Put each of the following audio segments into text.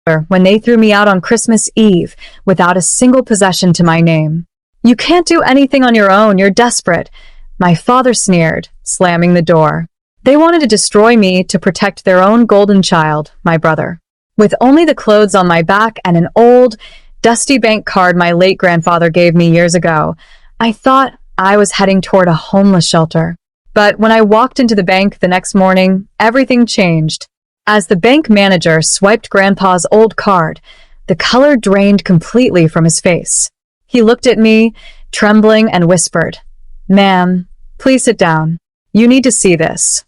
when they threw me out on Christmas Eve without a single possession to my name. "You can't do anything on your own, you're desperate," my father sneered, slamming the door. They wanted to destroy me to protect their own golden child, my brother. With only the clothes on my back and an old, dusty bank card my late grandfather gave me years ago, I thought I was heading toward a homeless shelter. But when I walked into the bank the next morning, everything changed. As the bank manager swiped Grandpa's old card, the color drained completely from his face. He looked at me, trembling, and whispered, "Ma'am, please sit down. You need to see this."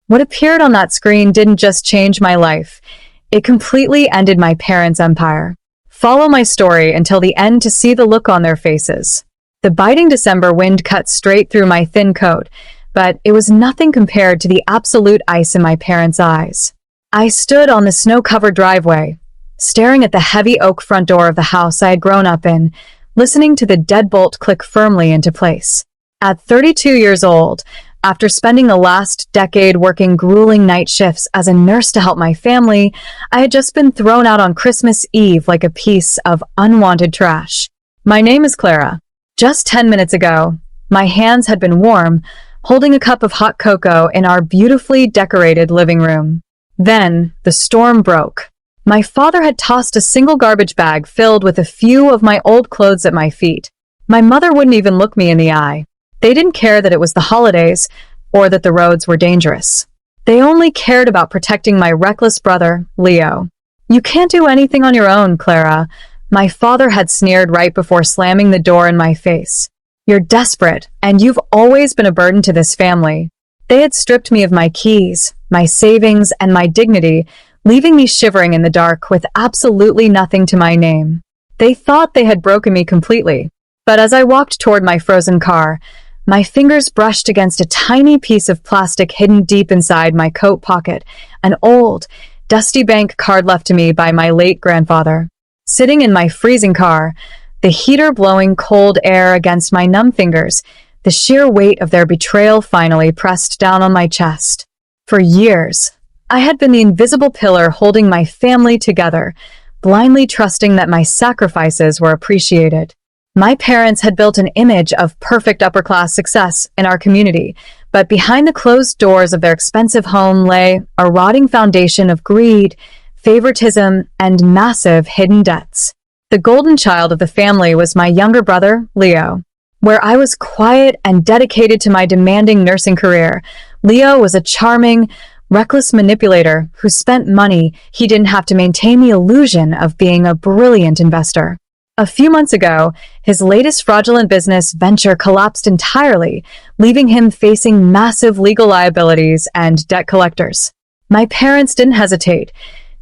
What appeared on that screen didn't just change my life. It completely ended my parents' empire. Follow my story until the end to see the look on their faces. The biting December wind cut straight through my thin coat, but it was nothing compared to the absolute ice in my parents' eyes. I stood on the snow-covered driveway, staring at the heavy oak front door of the house I had grown up in, listening to the deadbolt click firmly into place. At 32 years old, after spending the last decade working grueling night shifts as a nurse to help my family, I had just been thrown out on Christmas Eve like a piece of unwanted trash. My name is Clara. Just 10 minutes ago, my hands had been warm, holding a cup of hot cocoa in our beautifully decorated living room. Then, the storm broke. My father had tossed a single garbage bag filled with a few of my old clothes at my feet. My mother wouldn't even look me in the eye. They didn't care that it was the holidays or that the roads were dangerous. They only cared about protecting my reckless brother, Leo. "You can't do anything on your own, Clara," my father had sneered right before slamming the door in my face. "You're desperate, and you've always been a burden to this family." They had stripped me of my keys, my savings, and my dignity, leaving me shivering in the dark with absolutely nothing to my name. They thought they had broken me completely. But as I walked toward my frozen car, my fingers brushed against a tiny piece of plastic hidden deep inside my coat pocket, an old, dusty bank card left to me by my late grandfather. Sitting in my freezing car, the heater blowing cold air against my numb fingers, the sheer weight of their betrayal finally pressed down on my chest. For years, I had been the invisible pillar holding my family together, blindly trusting that my sacrifices were appreciated. My parents had built an image of perfect upper-class success in our community, but behind the closed doors of their expensive home lay a rotting foundation of greed, favoritism, and massive hidden debts. The golden child of the family was my younger brother, Leo. Where I was quiet and dedicated to my demanding nursing career, Leo was a charming, reckless manipulator who spent money he didn't have to maintain the illusion of being a brilliant investor. A few months ago, his latest fraudulent business venture collapsed entirely, leaving him facing massive legal liabilities and debt collectors. My parents didn't hesitate.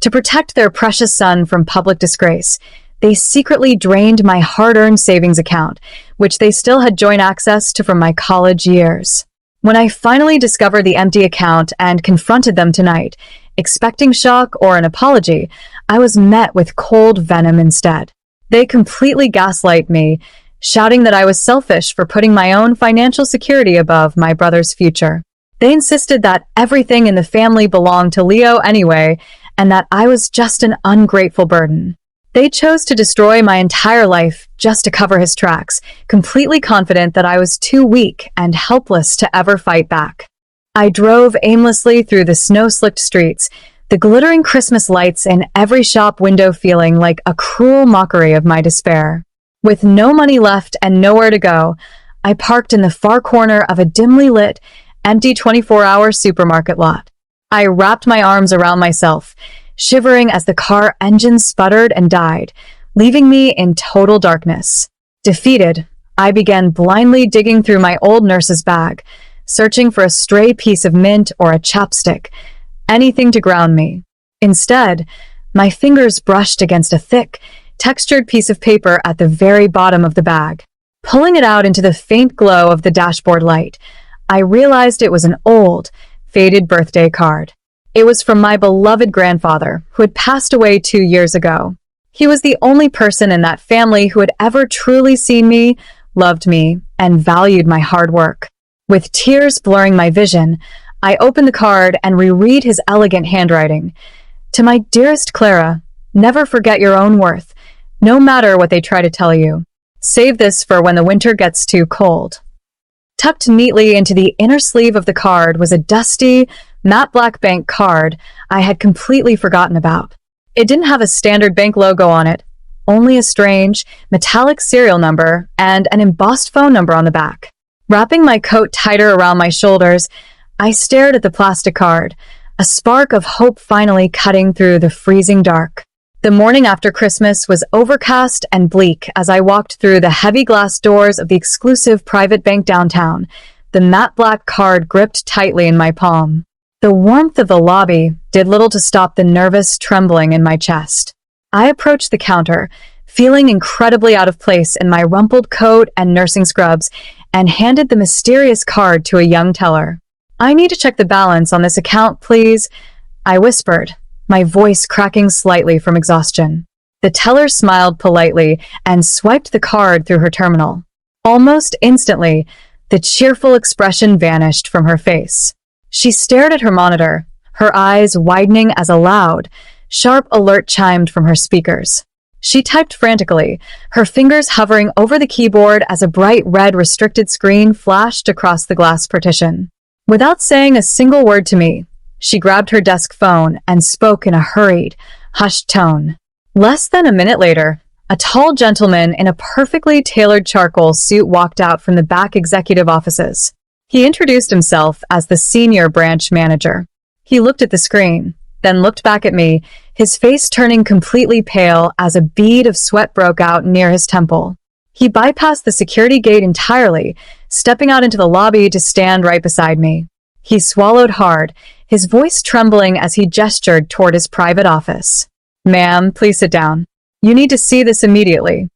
To protect their precious son from public disgrace, they secretly drained my hard-earned savings account, which they still had joint access to from my college years. When I finally discovered the empty account and confronted them tonight, expecting shock or an apology, I was met with cold venom instead. They completely gaslight me, shouting that I was selfish for putting my own financial security above my brother's future. They insisted that everything in the family belonged to Leo anyway, and that I was just an ungrateful burden. They chose to destroy my entire life just to cover his tracks, completely confident that I was too weak and helpless to ever fight back. I drove aimlessly through the snow-slicked streets, the glittering Christmas lights in every shop window feeling like a cruel mockery of my despair. With no money left and nowhere to go, I parked in the far corner of a dimly lit, empty 24-hour supermarket lot. I wrapped my arms around myself, shivering as the car engine sputtered and died, leaving me in total darkness. Defeated, I began blindly digging through my old nurse's bag, searching for a stray piece of mint or a chapstick, anything to ground me. Instead, my fingers brushed against a thick, textured piece of paper at the very bottom of the bag. Pulling it out into the faint glow of the dashboard light, I realized it was an old, faded birthday card. It was from my beloved grandfather, who had passed away 2 years ago. He was the only person in that family who had ever truly seen me, loved me, and valued my hard work. With tears blurring my vision, I opened the card and reread his elegant handwriting. To my dearest Clara, Never forget your own worth, no matter what they try to tell you. Save this for when the winter gets too cold. Tucked neatly into the inner sleeve of the card was a dusty, matte black bank card I had completely forgotten about. It didn't have a standard bank logo on it, only a strange, metallic serial number and an embossed phone number on the back. Wrapping my coat tighter around my shoulders, I stared at the plastic card, a spark of hope finally cutting through the freezing dark. The morning after Christmas was overcast and bleak as I walked through the heavy glass doors of the exclusive private bank downtown, the matte black card gripped tightly in my palm. The warmth of the lobby did little to stop the nervous trembling in my chest. I approached the counter, feeling incredibly out of place in my rumpled coat and nursing scrubs, and handed the mysterious card to a young teller. "I need to check the balance on this account, please," I whispered, my voice cracking slightly from exhaustion. The teller smiled politely and swiped the card through her terminal. Almost instantly, the cheerful expression vanished from her face. She stared at her monitor, her eyes widening as a loud, sharp alert chimed from her speakers. She typed frantically, her fingers hovering over the keyboard as a bright red restricted screen flashed across the glass partition. Without saying a single word to me, she grabbed her desk phone and spoke in a hurried, hushed tone. Less than a minute later, a tall gentleman in a perfectly tailored charcoal suit walked out from the back executive offices. He introduced himself as the senior branch manager. He looked at the screen, then looked back at me, his face turning completely pale as a bead of sweat broke out near his temple. He bypassed the security gate entirely, stepping out into the lobby to stand right beside me. He swallowed hard, his voice trembling as he gestured toward his private office. "Ma'am, please sit down. You need to see this immediately."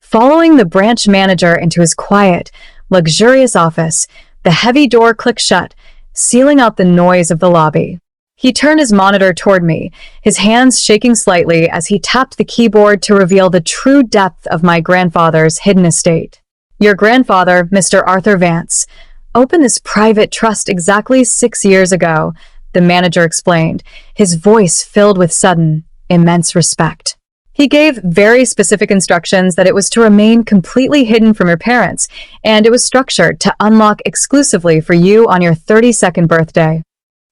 Following the branch manager into his quiet, luxurious office, the heavy door clicked shut, sealing out the noise of the lobby. He turned his monitor toward me, his hands shaking slightly as he tapped the keyboard to reveal the true depth of my grandfather's hidden estate. "Your grandfather, Mr. Arthur Vance, opened this private trust exactly 6 years ago," the manager explained, his voice filled with sudden, immense respect. "He gave very specific instructions that it was to remain completely hidden from your parents, and it was structured to unlock exclusively for you on your 32nd birthday."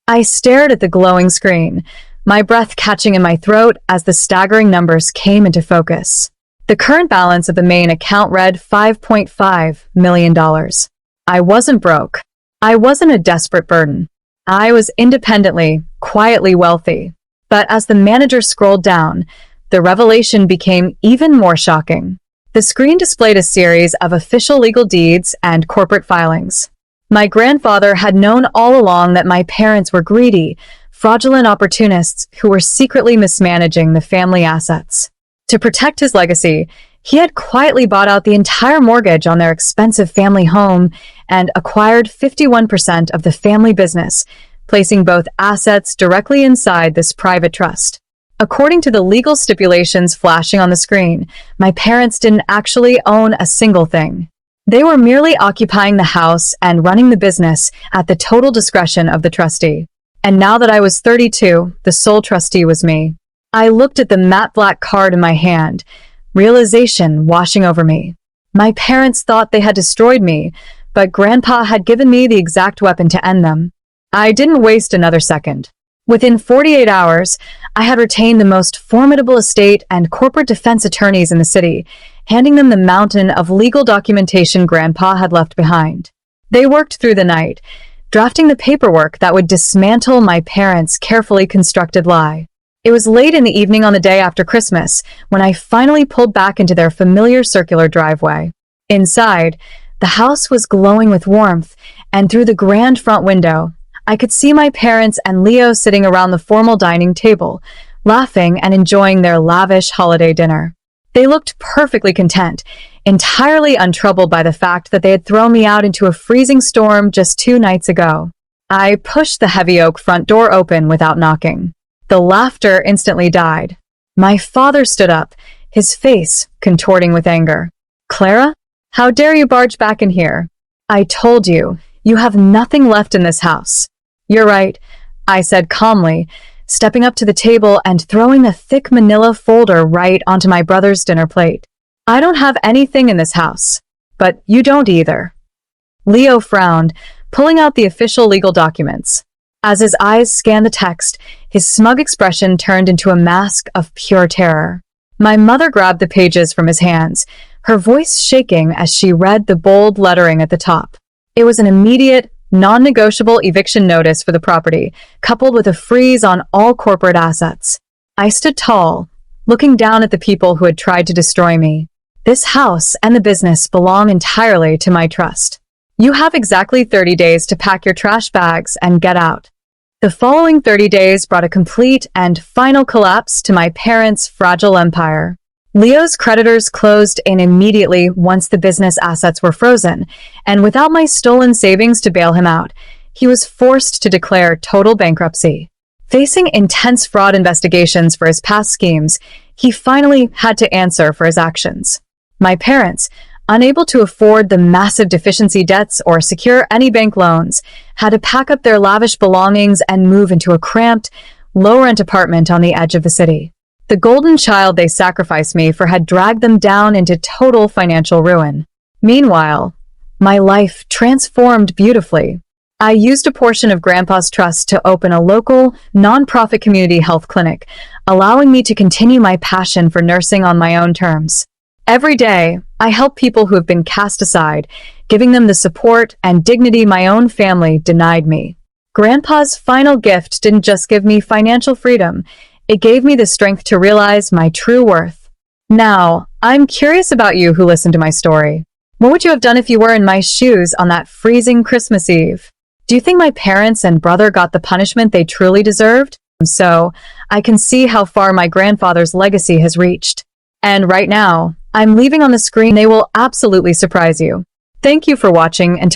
I stared at the glowing screen, my breath catching in my throat as the staggering numbers came into focus. The current balance of the main account read $5.5 million. I wasn't broke. I wasn't a desperate burden. I was independently, quietly wealthy. But as the manager scrolled down, the revelation became even more shocking. The screen displayed a series of official legal deeds and corporate filings. My grandfather had known all along that my parents were greedy, fraudulent opportunists who were secretly mismanaging the family assets. To protect his legacy, he had quietly bought out the entire mortgage on their expensive family home and acquired 51% of the family business, placing both assets directly inside this private trust. According to the legal stipulations flashing on the screen, my parents didn't actually own a single thing. They were merely occupying the house and running the business at the total discretion of the trustee. And now that I was 32, the sole trustee was me. I looked at the matte black card in my hand, realization washing over me. My parents thought they had destroyed me, but Grandpa had given me the exact weapon to end them. I didn't waste another second. Within 48 hours, I had retained the most formidable estate and corporate defense attorneys in the city, handing them the mountain of legal documentation Grandpa had left behind. They worked through the night, drafting the paperwork that would dismantle my parents' carefully constructed lie. It was late in the evening on the day after Christmas when I finally pulled back into their familiar circular driveway. Inside, the house was glowing with warmth, and through the grand front window, I could see my parents and Leo sitting around the formal dining table, laughing and enjoying their lavish holiday dinner. They looked perfectly content, entirely untroubled by the fact that they had thrown me out into a freezing storm just 2 nights ago. I pushed the heavy oak front door open without knocking. The laughter instantly died. My father stood up, his face contorting with anger. "Clara, how dare you barge back in here? I told you, you have nothing left in this house." "You're right," I said calmly, stepping up to the table and throwing a thick manila folder right onto my brother's dinner plate. I don't have anything in this house, but you don't either. Leo frowned, pulling out the official legal documents. As his eyes scanned the text, his smug expression turned into a mask of pure terror. My mother grabbed the pages from his hands, her voice shaking as she read the bold lettering at the top. It was an immediate, non-negotiable eviction notice for the property, coupled with a freeze on all corporate assets. I stood tall, looking down at the people who had tried to destroy me. This house and the business belong entirely to my trust. You have exactly 30 days to pack your trash bags and get out. The following 30 days brought a complete and final collapse to my parents' fragile empire. Leo's creditors closed in immediately once the business assets were frozen, and without my stolen savings to bail him out, he was forced to declare total bankruptcy. Facing intense fraud investigations for his past schemes, he finally had to answer for his actions. My parents, unable to afford the massive deficiency debts or secure any bank loans, had to pack up their lavish belongings and move into a cramped, low-rent apartment on the edge of the city. The golden child they sacrificed me for had dragged them down into total financial ruin. Meanwhile, my life transformed beautifully. I used a portion of Grandpa's trust to open a local, non-profit community health clinic, allowing me to continue my passion for nursing on my own terms. Every day, I help people who have been cast aside, giving them the support and dignity my own family denied me. Grandpa's final gift didn't just give me financial freedom, it gave me the strength to realize my true worth. Now, I'm curious about you who listened to my story. What would you have done if you were in my shoes on that freezing Christmas Eve? Do you think my parents and brother got the punishment they truly deserved? So, I can see how far my grandfather's legacy has reached. And right now, I'm leaving on the screen. They will absolutely surprise you. Thank you for watching. Until